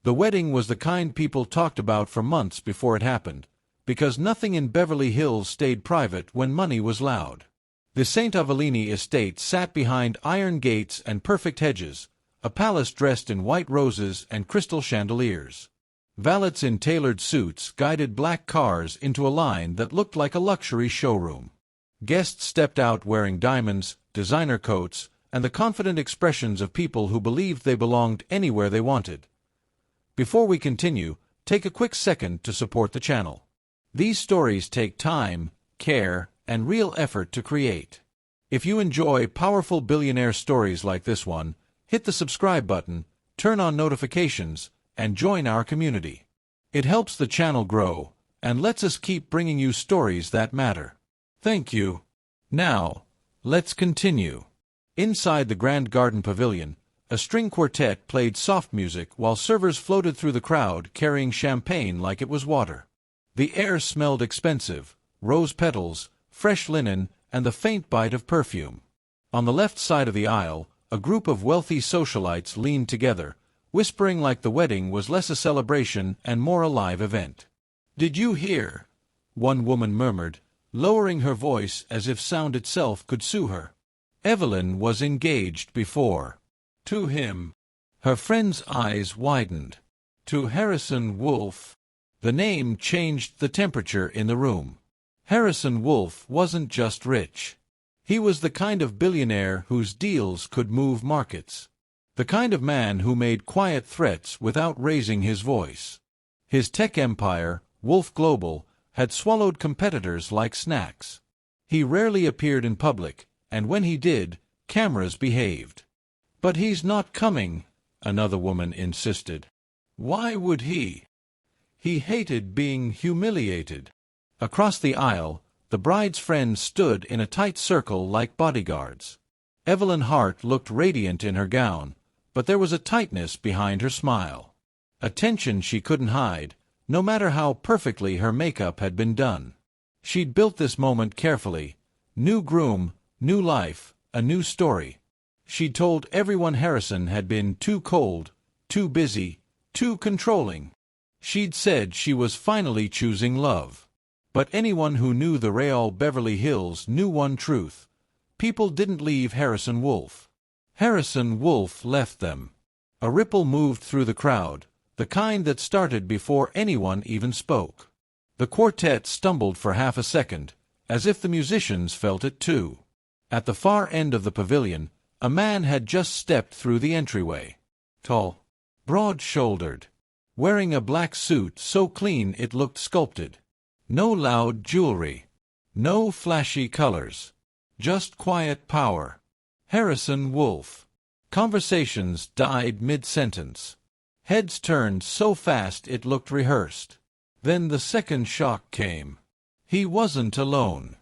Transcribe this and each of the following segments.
The wedding was the kind people talked about for months before it happened, because nothing in Beverly Hills stayed private when money was loud. The St. Avellini estate sat behind iron gates and perfect hedges, a palace dressed in white roses and crystal chandeliers. Valets in tailored suits guided black cars into a line that looked like a luxury showroom. Guests stepped out wearing diamonds, designer coats, and the confident expressions of people who believed they belonged anywhere they wanted. Before we continue, take a quick second to support the channel. These stories take time, care, and real effort to create. If you enjoy powerful billionaire stories like this one, hit the subscribe button, turn on notifications, and join our community. It helps the channel grow, and lets us keep bringing you stories that matter. Thank you. Now, let's continue. Inside the Grand Garden Pavilion, a string quartet played soft music while servers floated through the crowd carrying champagne like it was water. The air smelled expensive, rose petals, fresh linen, and the faint bite of perfume. On the left side of the aisle, a group of wealthy socialites leaned together, whispering like the wedding was less a celebration and more a live event. "Did you hear?" one woman murmured, lowering her voice as if sound itself could sue her. Evelyn was engaged before. To him. Her friend's eyes widened. To Harrison Wolff. The name changed the temperature in the room. Harrison Wolff wasn't just rich. He was the kind of billionaire whose deals could move markets. The kind of man who made quiet threats without raising his voice. His tech empire, Wolff Global, had swallowed competitors like snacks. He rarely appeared in public, and when he did, cameras behaved. "But he's not coming," another woman insisted. "Why would he?" He hated being humiliated. Across the aisle, the bride's friends stood in a tight circle like bodyguards. Evelyn Hart looked radiant in her gown, but there was a tightness behind her smile. A tension she couldn't hide, no matter how perfectly her makeup had been done. She'd built this moment carefully. New groom, new life, a new story. She'd told everyone Harrison had been too cold, too busy, too controlling. She'd said she was finally choosing love. But anyone who knew the real Beverly Hills knew one truth. People didn't leave Harrison Wolff. Harrison Wolff left them. A ripple moved through the crowd, the kind that started before anyone even spoke. The quartet stumbled for half a second, as if the musicians felt it too. At the far end of the pavilion, a man had just stepped through the entryway. Tall, broad-shouldered, wearing a black suit so clean it looked sculpted. No loud jewelry, no flashy colors, just quiet power. Harrison Wolff. Conversations died mid-sentence. Heads turned so fast it looked rehearsed. Then the second shock came. He wasn't alone.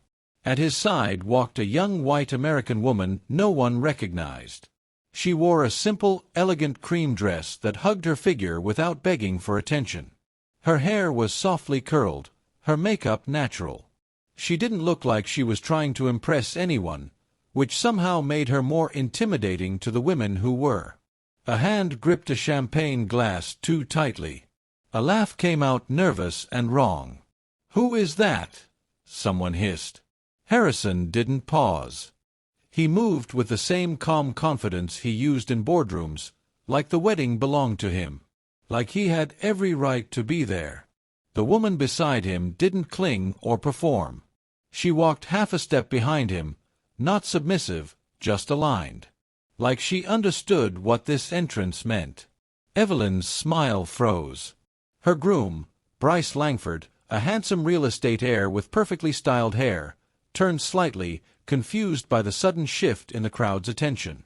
At his side walked a young white American woman no one recognized. She wore a simple, elegant cream dress that hugged her figure without begging for attention. Her hair was softly curled, her makeup natural. She didn't look like she was trying to impress anyone, which somehow made her more intimidating to the women who were. A hand gripped a champagne glass too tightly. A laugh came out nervous and wrong. "Who is that?" someone hissed. Harrison didn't pause. He moved with the same calm confidence he used in boardrooms, like the wedding belonged to him, like he had every right to be there. The woman beside him didn't cling or perform. She walked half a step behind him, not submissive, just aligned. Like she understood what this entrance meant. Evelyn's smile froze. Her groom, Bryce Langford, a handsome real estate heir with perfectly styled hair, turned slightly, confused by the sudden shift in the crowd's attention.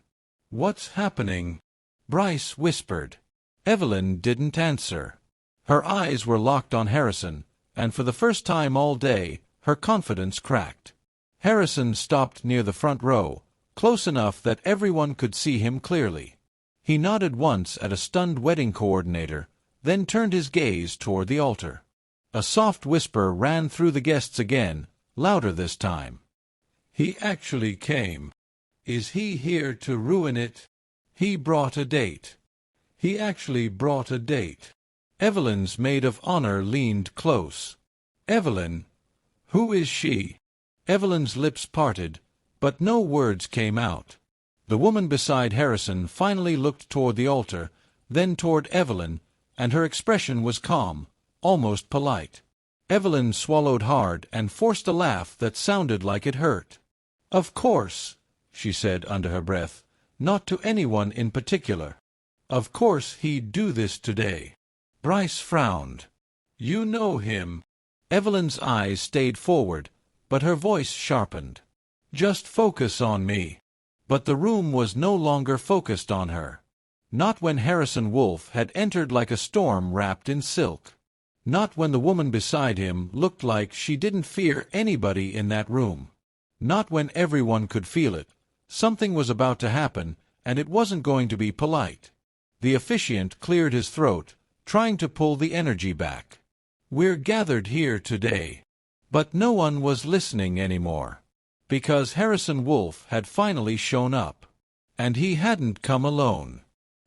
"What's happening?" Bryce whispered. Evelyn didn't answer. Her eyes were locked on Harrison, and for the first time all day, her confidence cracked. Harrison stopped near the front row, close enough that everyone could see him clearly. He nodded once at a stunned wedding coordinator, then turned his gaze toward the altar. A soft whisper ran through the guests again, louder this time. "He actually came. Is he here to ruin it? He brought a date. He actually brought a date. Evelyn's maid of honor leaned close. Evelyn? Who is she? Evelyn's lips parted, but no words came out. The woman beside Harrison finally looked toward the altar, then toward Evelyn, and her expression was calm, almost polite. Evelyn swallowed hard and forced a laugh that sounded like it hurt. "Of course," she said under her breath, "not to anyone in particular. Of course he'd do this today." Bryce frowned. "You know him." Evelyn's eyes stayed forward, but her voice sharpened. "Just focus on me." But the room was no longer focused on her. Not when Harrison Wolfe had entered like a storm wrapped in silk. Not when the woman beside him looked like she didn't fear anybody in that room. Not when everyone could feel it. Something was about to happen, and it wasn't going to be polite. The officiant cleared his throat, trying to pull the energy back. "We're gathered here today." But no one was listening anymore. Because Harrison Wolfe had finally shown up. And he hadn't come alone.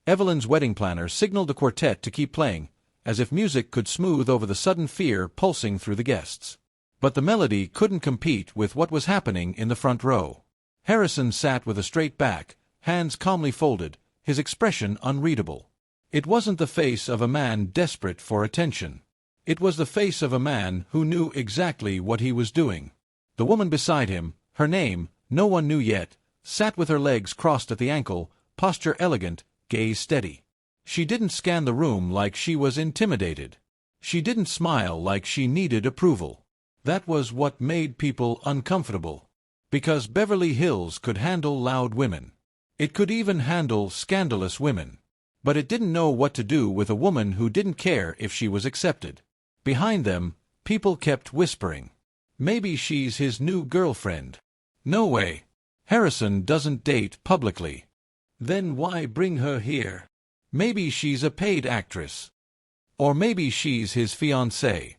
Evelyn's wedding planner signaled the quartet to keep playing, as if music could smooth over the sudden fear pulsing through the guests. But the melody couldn't compete with what was happening in the front row. Harrison sat with a straight back, hands calmly folded, his expression unreadable. It wasn't the face of a man desperate for attention. It was the face of a man who knew exactly what he was doing. The woman beside him, her name, no one knew yet, sat with her legs crossed at the ankle, posture elegant, gaze steady. She didn't scan the room like she was intimidated. She didn't smile like she needed approval. That was what made people uncomfortable. Because Beverly Hills could handle loud women. It could even handle scandalous women. But it didn't know what to do with a woman who didn't care if she was accepted. Behind them, people kept whispering. "Maybe she's his new girlfriend." "No way. Harrison doesn't date publicly." "Then why bring her here?" "Maybe she's a paid actress." "Or maybe she's his fiancée."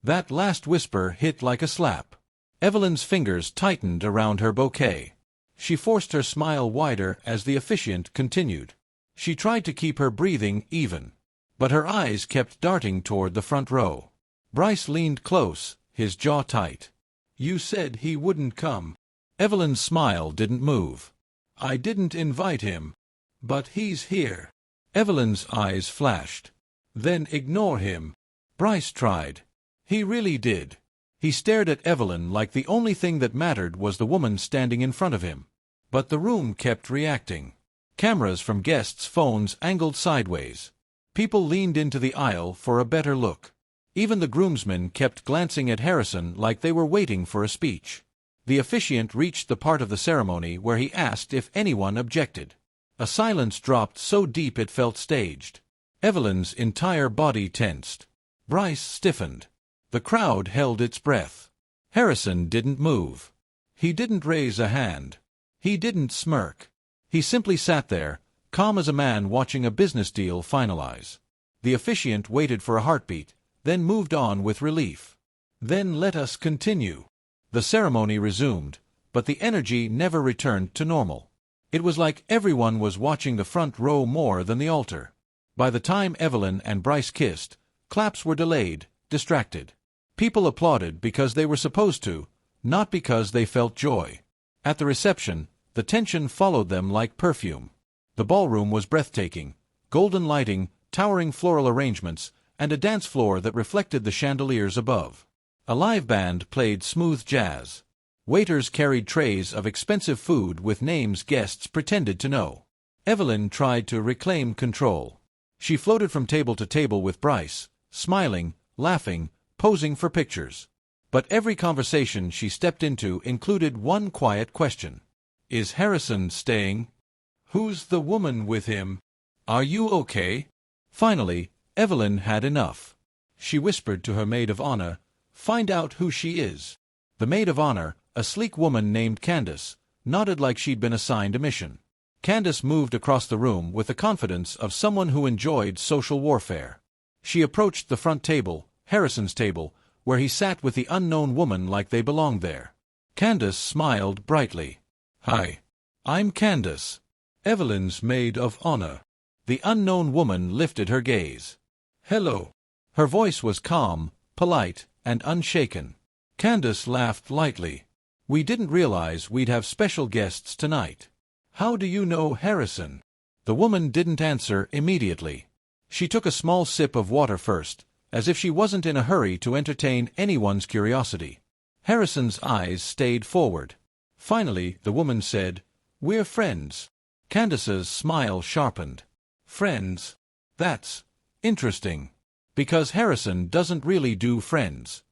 That last whisper hit like a slap. Evelyn's fingers tightened around her bouquet. She forced her smile wider as the officiant continued. She tried to keep her breathing even. But her eyes kept darting toward the front row. Bryce leaned close, his jaw tight. "You said he wouldn't come." Evelyn's smile didn't move. "I didn't invite him. But he's here." Evelyn's eyes flashed. "Then ignore him." Bryce tried. He really did. He stared at Evelyn like the only thing that mattered was the woman standing in front of him. But the room kept reacting. Cameras from guests' phones angled sideways. People leaned into the aisle for a better look. Even the groomsmen kept glancing at Harrison like they were waiting for a speech. The officiant reached the part of the ceremony where he asked if anyone objected. A silence dropped so deep it felt staged. Evelyn's entire body tensed. Bryce stiffened. The crowd held its breath. Harrison didn't move. He didn't raise a hand. He didn't smirk. He simply sat there, calm as a man watching a business deal finalize. The officiant waited for a heartbeat, then moved on with relief. "Then let us continue." The ceremony resumed, but the energy never returned to normal. It was like everyone was watching the front row more than the altar. By the time Evelyn and Bryce kissed, claps were delayed, distracted. People applauded because they were supposed to, not because they felt joy. At the reception, the tension followed them like perfume. The ballroom was breathtaking, golden lighting, towering floral arrangements, and a dance floor that reflected the chandeliers above. A live band played smooth jazz. Waiters carried trays of expensive food with names guests pretended to know. Evelyn tried to reclaim control. She floated from table to table with Bryce, smiling, laughing, posing for pictures. But every conversation she stepped into included one quiet question. "Is Harrison staying? Who's the woman with him? Are you okay?" Finally, Evelyn had enough. She whispered to her maid of honor, "Find out who she is." The maid of honor, a sleek woman named Candace, nodded like she'd been assigned a mission. Candace moved across the room with the confidence of someone who enjoyed social warfare. She approached the front table, Harrison's table, where he sat with the unknown woman like they belonged there. Candace smiled brightly. "Hi. I'm Candace, Evelyn's maid of honor." The unknown woman lifted her gaze. "Hello." Her voice was calm, polite, and unshaken. Candace laughed lightly. "We didn't realize we'd have special guests tonight. How do you know Harrison?" The woman didn't answer immediately. She took a small sip of water first, as if she wasn't in a hurry to entertain anyone's curiosity. Harrison's eyes stayed forward. Finally, the woman said, "We're friends." Candace's smile sharpened. "Friends? That's interesting. Because Harrison doesn't really do friends."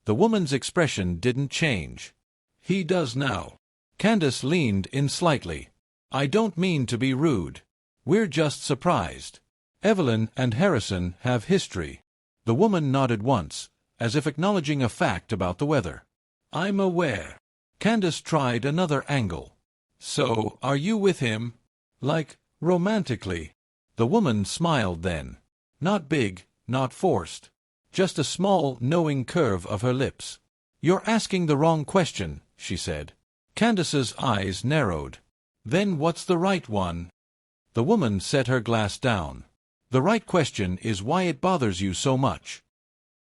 The woman's expression didn't change. "He does now." Candace leaned in slightly. "I don't mean to be rude. We're just surprised. Evelyn and Harrison have history." The woman nodded once, as if acknowledging a fact about the weather. "I'm aware." Candace tried another angle. "So, are you with him? Like, romantically?" The woman smiled then. Not big, not forced. Just a small, knowing curve of her lips. "You're asking the wrong question," she said. Candace's eyes narrowed. "Then what's the right one?" The woman set her glass down. "The right question is why it bothers you so much."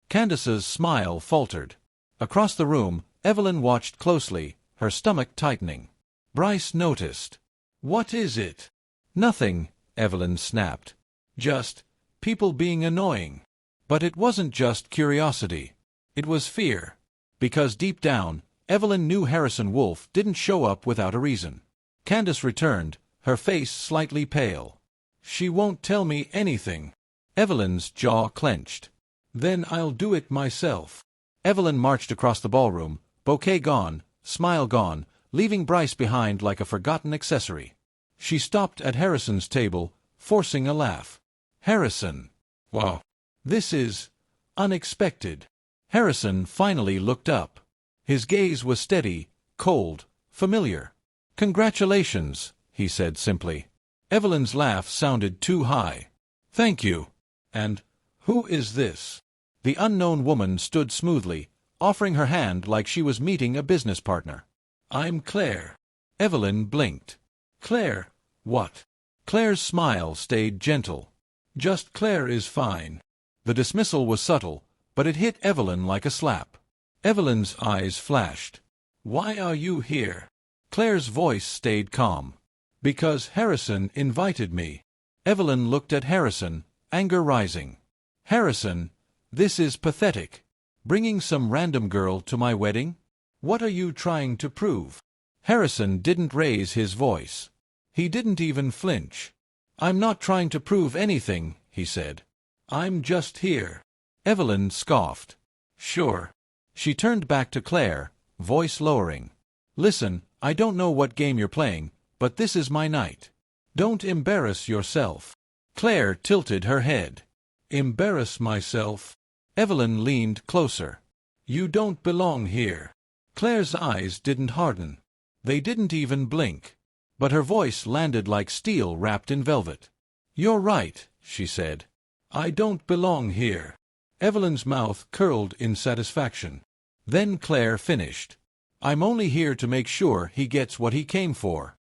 Candace's smile faltered. Across the room, Evelyn watched closely, her stomach tightening. Bryce noticed. "What is it?" "Nothing," Evelyn snapped. "Just people being annoying." But it wasn't just curiosity. It was fear. Because deep down, Evelyn knew Harrison Wolfe didn't show up without a reason. Candace returned, her face slightly pale. "She won't tell me anything." Evelyn's jaw clenched. "Then I'll do it myself." Evelyn marched across the ballroom, bouquet gone, smile gone, leaving Bryce behind like a forgotten accessory. She stopped at Harrison's table, forcing a laugh. "Harrison. Wow. This is unexpected." Harrison finally looked up. His gaze was steady, cold, familiar. "Congratulations," he said simply. Evelyn's laugh sounded too high. "Thank you. And who is this?" The unknown woman stood smoothly, offering her hand like she was meeting a business partner. "I'm Claire." Evelyn blinked. "Claire, what?" Claire's smile stayed gentle. "Just Claire is fine." The dismissal was subtle, but it hit Evelyn like a slap. Evelyn's eyes flashed. "Why are you here?" Claire's voice stayed calm. "Because Harrison invited me." Evelyn looked at Harrison, anger rising. "Harrison, this is pathetic. Bringing some random girl to my wedding? What are you trying to prove?" Harrison didn't raise his voice. He didn't even flinch. "I'm not trying to prove anything," he said. "I'm just here." Evelyn scoffed. "Sure." She turned back to Claire, voice lowering. "Listen, I don't know what game you're playing, but this is my night. Don't embarrass yourself." Claire tilted her head. "Embarrass myself?" Evelyn leaned closer. "You don't belong here." Claire's eyes didn't harden. They didn't even blink. But her voice landed like steel wrapped in velvet. "You're right," she said. "I don't belong here." Evelyn's mouth curled in satisfaction. Then Claire finished. "I'm only here to make sure he gets what he came for."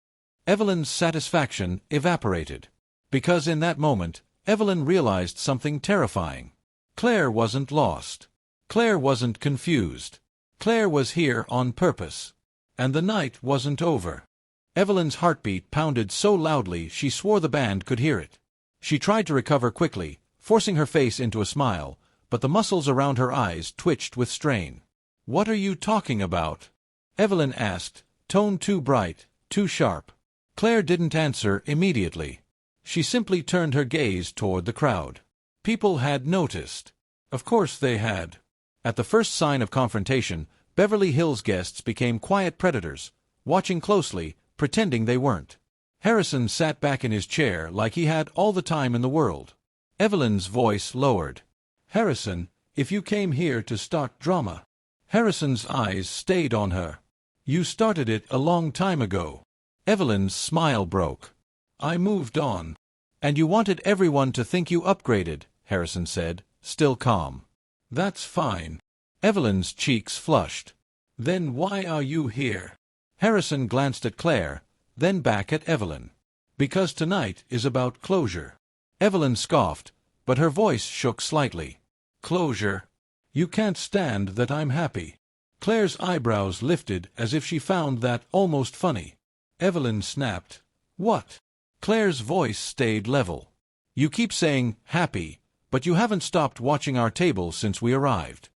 Evelyn's satisfaction evaporated. Because in that moment, Evelyn realized something terrifying. Claire wasn't lost. Claire wasn't confused. Claire was here on purpose. And the night wasn't over. Evelyn's heartbeat pounded so loudly she swore the band could hear it. She tried to recover quickly, forcing her face into a smile, but the muscles around her eyes twitched with strain. "What are you talking about?" Evelyn asked, tone too bright, too sharp. Claire didn't answer immediately. She simply turned her gaze toward the crowd. People had noticed. Of course they had. At the first sign of confrontation, Beverly Hills guests became quiet predators, watching closely, pretending they weren't. Harrison sat back in his chair like he had all the time in the world. Evelyn's voice lowered. "Harrison, if you came here to start drama..." Harrison's eyes stayed on her. "You started it a long time ago." Evelyn's smile broke. "I moved on." "And you wanted everyone to think you upgraded," Harrison said, still calm. "That's fine." Evelyn's cheeks flushed. "Then why are you here?" Harrison glanced at Claire, then back at Evelyn. "Because tonight is about closure." Evelyn scoffed, but her voice shook slightly. Closure. You can't stand that I'm happy. Claire's eyebrows lifted as if she found that almost funny. Evelyn snapped. What? Claire's voice stayed level. You keep saying, happy, but you haven't stopped watching our table since we arrived.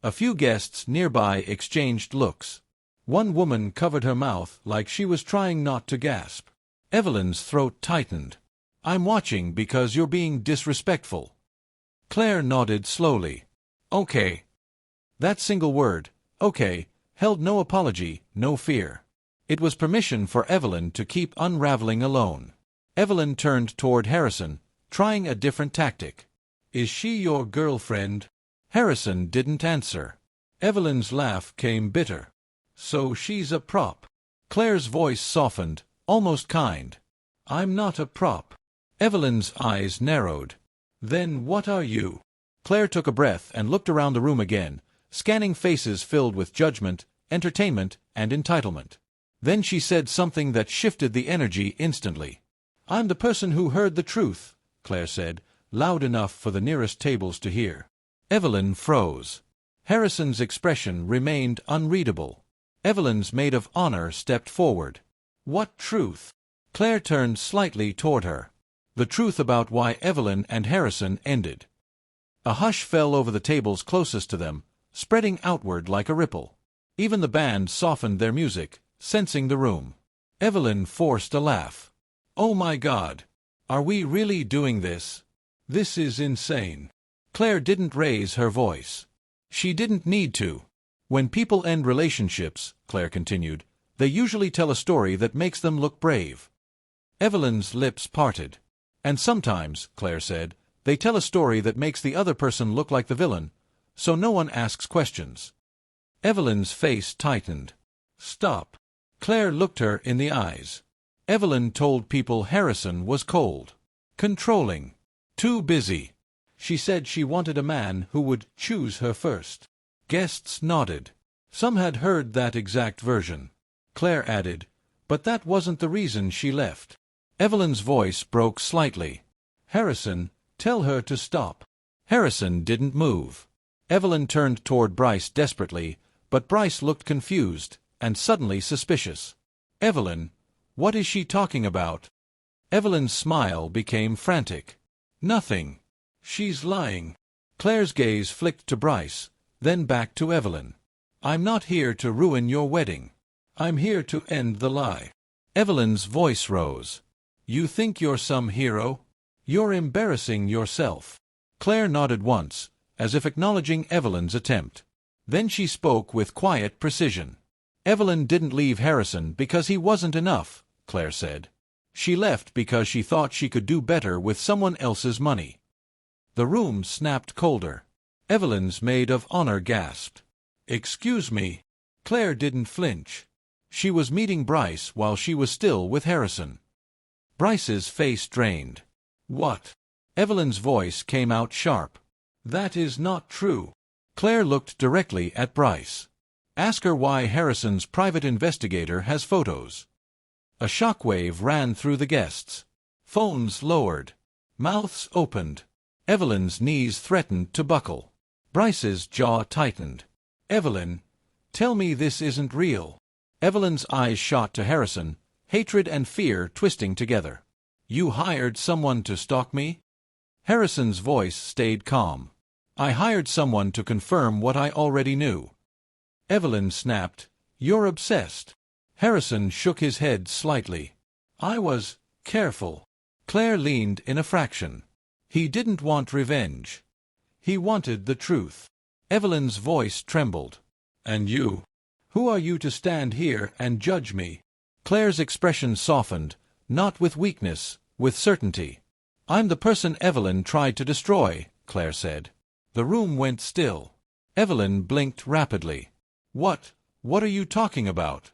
A few guests nearby exchanged looks. One woman covered her mouth like she was trying not to gasp. Evelyn's throat tightened. I'm watching because you're being disrespectful. Claire nodded slowly. Okay. That single word, okay, held no apology, no fear. It was permission for Evelyn to keep unraveling alone. Evelyn turned toward Harrison, trying a different tactic. Is she your girlfriend? Harrison didn't answer. Evelyn's laugh came bitter. So she's a prop. Claire's voice softened, almost kind. I'm not a prop. Evelyn's eyes narrowed. Then what are you? Claire took a breath and looked around the room again, scanning faces filled with judgment, entertainment, and entitlement. Then she said something that shifted the energy instantly. I'm the person who heard the truth, Claire said, loud enough for the nearest tables to hear. Evelyn froze. Harrison's expression remained unreadable. Evelyn's maid of honor stepped forward. What truth? Claire turned slightly toward her. The truth about why Evelyn and Harrison ended. A hush fell over the tables closest to them, spreading outward like a ripple. Even the band softened their music, sensing the room. Evelyn forced a laugh. Oh my God! Are we really doing this? This is insane. Claire didn't raise her voice. She didn't need to. When people end relationships, Claire continued, they usually tell a story that makes them look brave. Evelyn's lips parted. And sometimes, Claire said, they tell a story that makes the other person look like the villain, so no one asks questions. Evelyn's face tightened. Stop. Claire looked her in the eyes. Evelyn told people Harrison was cold, controlling, too busy. She said she wanted a man who would choose her first. Guests nodded. Some had heard that exact version. Claire added, but that wasn't the reason she left. Evelyn's voice broke slightly. Harrison, tell her to stop. Harrison didn't move. Evelyn turned toward Bryce desperately, but Bryce looked confused and suddenly suspicious. Evelyn, what is she talking about? Evelyn's smile became frantic. Nothing. She's lying. Claire's gaze flicked to Bryce, then back to Evelyn. I'm not here to ruin your wedding. I'm here to end the lie. Evelyn's voice rose. You think you're some hero? You're embarrassing yourself. Claire nodded once, as if acknowledging Evelyn's attempt. Then she spoke with quiet precision. Evelyn didn't leave Harrison because he wasn't enough, Claire said. She left because she thought she could do better with someone else's money. The room snapped colder. Evelyn's maid of honor gasped. Excuse me. Claire didn't flinch. She was meeting Bryce while she was still with Harrison. Bryce's face drained. What? Evelyn's voice came out sharp. That is not true. Claire looked directly at Bryce. Ask her why Harrison's private investigator has photos. A shockwave ran through the guests. Phones lowered. Mouths opened. Evelyn's knees threatened to buckle. Bryce's jaw tightened. Evelyn, tell me this isn't real. Evelyn's eyes shot to Harrison, hatred and fear twisting together. You hired someone to stalk me? Harrison's voice stayed calm. I hired someone to confirm what I already knew. Evelyn snapped. You're obsessed. Harrison shook his head slightly. I was careful. Claire leaned in a fraction. He didn't want revenge. He wanted the truth. Evelyn's voice trembled. And you? Who are you to stand here and judge me? Claire's expression softened, not with weakness, with certainty. I'm the person Evelyn tried to destroy, Claire said. The room went still. Evelyn blinked rapidly. What are you talking about?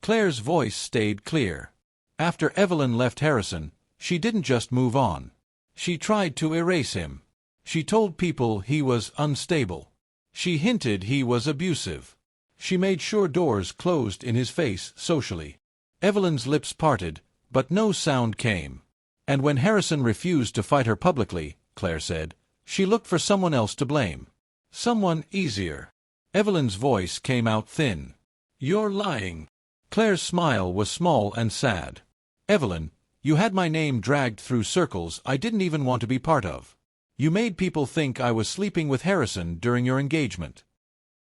Claire's voice stayed clear. After Evelyn left Harrison, she didn't just move on. She tried to erase him. She told people he was unstable. She hinted he was abusive. She made sure doors closed in his face socially. Evelyn's lips parted, but no sound came. And when Harrison refused to fight her publicly, Claire said, she looked for someone else to blame. Someone easier. Evelyn's voice came out thin. You're lying. Claire's smile was small and sad. Evelyn, you had my name dragged through circles I didn't even want to be part of. You made people think I was sleeping with Harrison during your engagement.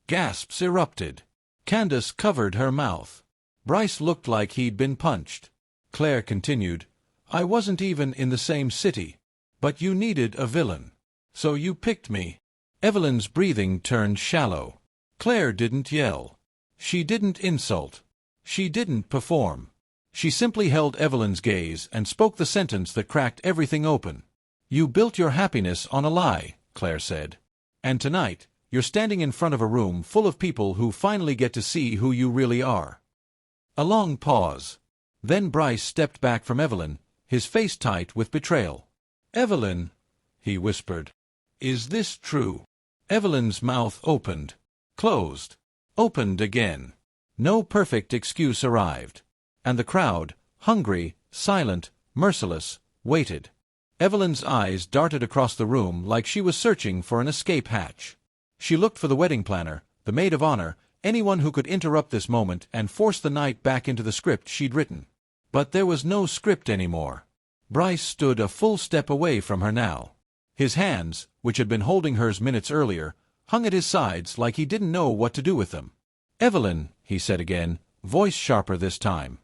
Gasps erupted. Candace covered her mouth. Bryce looked like he'd been punched. Claire continued, I wasn't even in the same city. But you needed a villain. So you picked me. Evelyn's breathing turned shallow. Claire didn't yell. She didn't insult. She didn't perform. She simply held Evelyn's gaze and spoke the sentence that cracked everything open. You built your happiness on a lie, Claire said. And tonight, you're standing in front of a room full of people who finally get to see who you really are. A long pause. Then Bryce stepped back from Evelyn, his face tight with betrayal. Evelyn, he whispered. Is this true? Evelyn's mouth opened. Closed. Opened again. No perfect excuse arrived. And the crowd, hungry, silent, merciless, waited. Evelyn's eyes darted across the room like she was searching for an escape hatch. She looked for the wedding planner, the maid of honor, anyone who could interrupt this moment and force the night back into the script she'd written. But there was no script anymore. Bryce stood a full step away from her now. His hands, which had been holding hers minutes earlier, hung at his sides like he didn't know what to do with them. Evelyn, he said again, voice sharper this time.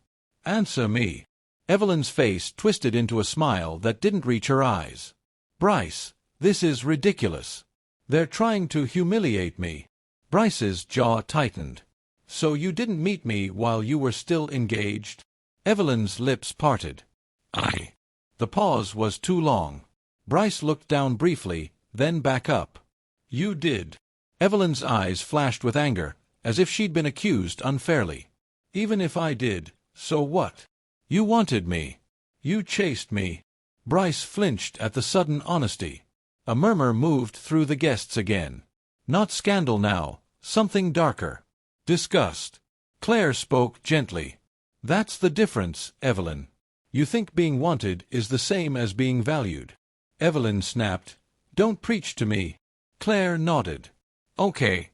Answer me. Evelyn's face twisted into a smile that didn't reach her eyes. Bryce, this is ridiculous. They're trying to humiliate me. Bryce's jaw tightened. So you didn't meet me while you were still engaged? Evelyn's lips parted. I. The pause was too long. Bryce looked down briefly, then back up. You did. Evelyn's eyes flashed with anger, as if she'd been accused unfairly. Even if I did, so what? You wanted me. You chased me. Bryce flinched at the sudden honesty. A murmur moved through the guests again. Not scandal now, something darker. Disgust. Claire spoke gently. That's the difference, Evelyn. You think being wanted is the same as being valued. Evelyn snapped. Don't preach to me. Claire nodded. Okay.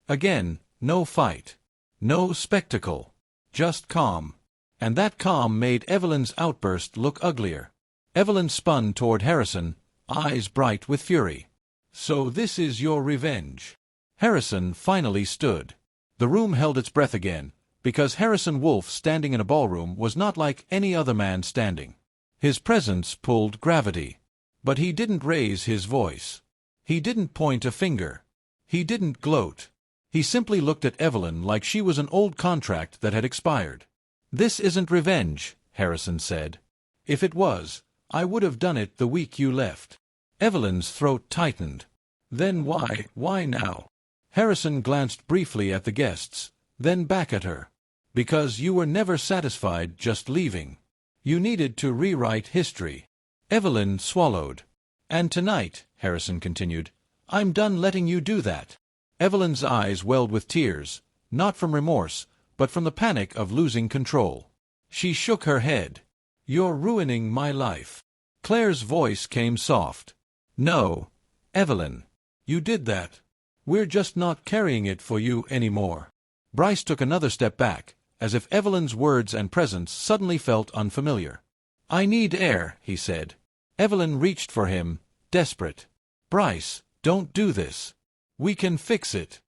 Again, no fight. No spectacle. Just calm. And that calm made Evelyn's outburst look uglier. Evelyn spun toward Harrison, eyes bright with fury. So this is your revenge. Harrison finally stood. The room held its breath again, because Harrison Wolfe standing in a ballroom was not like any other man standing. His presence pulled gravity. But he didn't raise his voice. He didn't point a finger. He didn't gloat. He simply looked at Evelyn like she was an old contract that had expired. This isn't revenge, Harrison said. If it was, I would have done it the week you left. Evelyn's throat tightened. Then why now? Harrison glanced briefly at the guests, then back at her. Because you were never satisfied just leaving. You needed to rewrite history. Evelyn swallowed. And tonight, Harrison continued, I'm done letting you do that. Evelyn's eyes welled with tears, not from remorse, but from the panic of losing control. She shook her head. You're ruining my life. Claire's voice came soft. No, Evelyn. You did that. We're just not carrying it for you anymore. Bryce took another step back, as if Evelyn's words and presence suddenly felt unfamiliar. I need air, he said. Evelyn reached for him, desperate. Bryce, don't do this. We can fix it.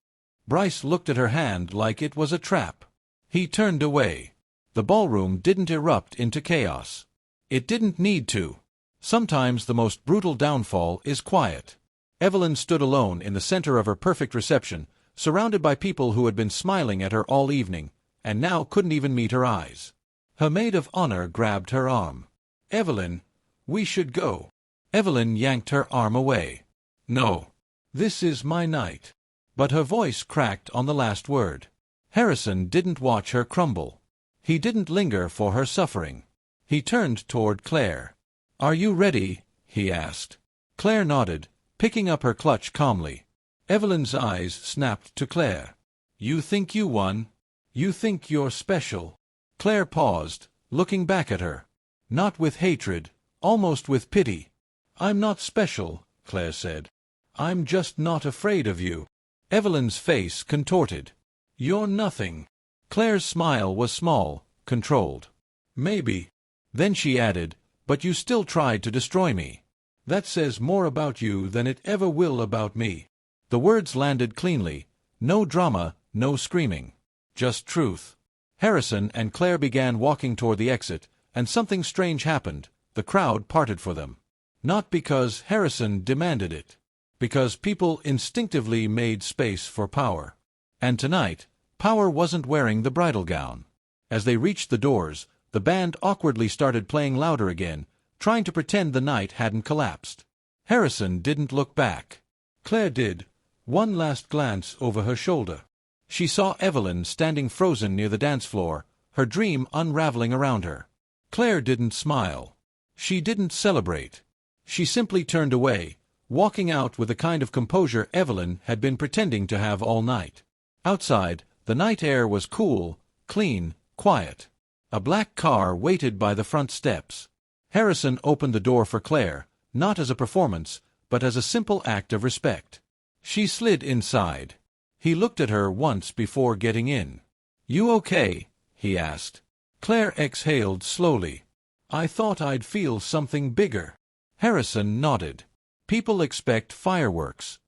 Bryce looked at her hand like it was a trap. He turned away. The ballroom didn't erupt into chaos. It didn't need to. Sometimes the most brutal downfall is quiet. Evelyn stood alone in the center of her perfect reception, surrounded by people who had been smiling at her all evening, and now couldn't even meet her eyes. Her maid of honor grabbed her arm. Evelyn, we should go. Evelyn yanked her arm away. No. This is my night. But her voice cracked on the last word. Harrison didn't watch her crumble. He didn't linger for her suffering. He turned toward Claire. Are you ready? He asked. Claire nodded, picking up her clutch calmly. Evelyn's eyes snapped to Claire. You think you won? You think you're special? Claire paused, looking back at her. Not with hatred, almost with pity. "I'm not special," Claire said. "I'm just not afraid of you." Evelyn's face contorted. "You're nothing." Claire's smile was small, controlled. "Maybe." Then she added, "But you still tried to destroy me. That says more about you than it ever will about me." The words landed cleanly. No drama, no screaming. Just truth. Harrison and Claire began walking toward the exit, and something strange happened. The crowd parted for them. Not because Harrison demanded it. Because people instinctively made space for power. And tonight, power wasn't wearing the bridal gown. As they reached the doors, the band awkwardly started playing louder again, trying to pretend the night hadn't collapsed. Harrison didn't look back. Claire did. One last glance over her shoulder. She saw Evelyn standing frozen near the dance floor, her dream unraveling around her. Claire didn't smile. She didn't celebrate. She simply turned away, walking out with the kind of composure Evelyn had been pretending to have all night. Outside, the night air was cool, clean, quiet. A black car waited by the front steps. Harrison opened the door for Claire, not as a performance, but as a simple act of respect. She slid inside. He looked at her once before getting in. "You okay?" he asked. Claire exhaled slowly. "I thought I'd feel something bigger." Harrison nodded. "People expect fireworks."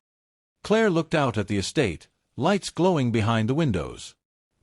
Claire looked out at the estate, lights glowing behind the windows.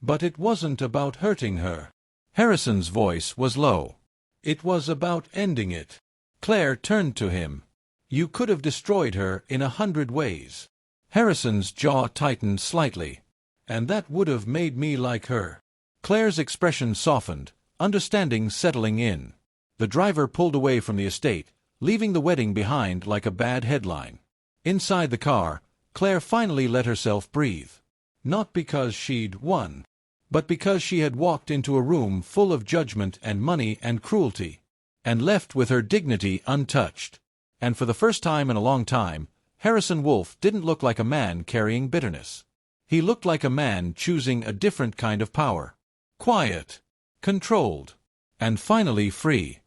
"But it wasn't about hurting her." Harrison's voice was low. "It was about ending it." Claire turned to him. "You could have destroyed her in 100 ways." Harrison's jaw tightened slightly. "And that would have made me like her." Claire's expression softened, understanding settling in. The driver pulled away from the estate, leaving the wedding behind like a bad headline. Inside the car, Claire finally let herself breathe. Not because she'd won, but because she had walked into a room full of judgment and money and cruelty, and left with her dignity untouched. And for the first time in a long time, Harrison Wolfe didn't look like a man carrying bitterness. He looked like a man choosing a different kind of power. Quiet, controlled, and finally free.